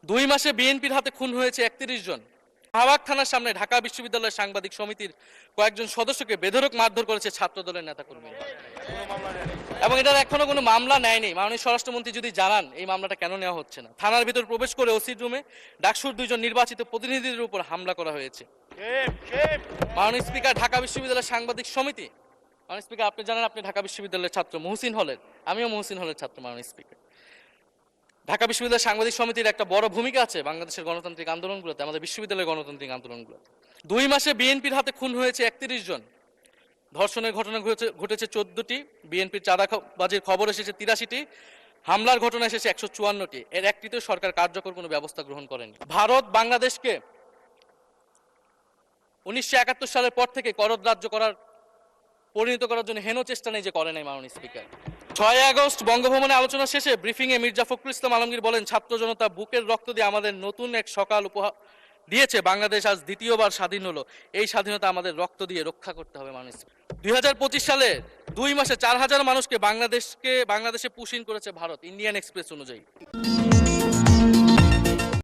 2 মাসে বিএনপির হাতে খুন হয়েছে 31 জন। শাহবাগ থানার সামনে ঢাকা বিশ্ববিদ্যালয়ের সাংবাদিক সমিতির কয়েকজন সদস্যকে বেধড়ক মারধর করেছে ছাত্রদলের নেতাকর্মীরা, এবং এটার এখনো কোনো মামলা নেয়নি। মাননীয় স্বরাষ্ট্রমন্ত্রী যদি জানান এই মামলাটা কেন নেওয়া হচ্ছে না। থানার ভিতর প্রবেশ করে ওসির রুমে ডাকসুর 2 জন নির্বাচিত প্রতিনিধিদের উপর হামলা করা হয়েছে। মাননীয় স্পিকার, ঢাকা বিশ্ববিদ্যালয়ের সাংবাদিক সমিতি, মাননীয় স্পিকার আপনি জানেন আপনি ঢাকা বিশ্ববিদ্যালয়ের ছাত্র, মহসিন হলের, আমিও মহসিন হলের ছাত্র। মাননীয় স্পিকার, ঢাকা বিশ্ববিদ্যালয়ের সাংবাদিক সমিতির একটা বড় ভূমিকা আছে বাংলাদেশের গণতান্ত্রিক আন্দোলনগুলোতে, আমাদের বিশ্ববিদ্যালয়ের গণতান্ত্রিক আন্দোলনগুলোতে। 2 মাসে বিএনপির হাতে খুন হয়েছে 31 জন। ধর্ষণের ঘটনা ঘটেছে 14টি, বিএনপির চাঁদাবাজির খবর এসেছে 83টি, হামলার ঘটনা এসেছে 154টি। এর একটিতেও সরকার কার্যকর কোনো ব্যবস্থা গ্রহণ করেনি। ভারত বাংলাদেশকে 1971 সালের পর থেকে করদ রাজ্য পরিণত করার জন্য হেন চেষ্টা নেই যে করে নাই। মাননীয় স্পিকার, 6 আগস্ট বঙ্গভবনে আলোচনা শেষে ব্রিফিংয়ে মির্জা ফখরুল ইসলাম আলমগীর বলেন, ছাত্র জনতা বুকের রক্ত দিয়ে আমাদের নতুন এক সকাল উপহার দিয়েছে। বাংলাদেশ আজ দ্বিতীয়বার স্বাধীন হলো। এই স্বাধীনতা আমাদের রক্ত দিয়ে রক্ষা করতে হবে। মাননীয় স্পিকার, 2025 সালে 2 মাসে 4000 মানুষকে বাংলাদেশে পুশ ইন করেছে ভারত, ইন্ডিয়ান এক্সপ্রেস অনুযায়ী।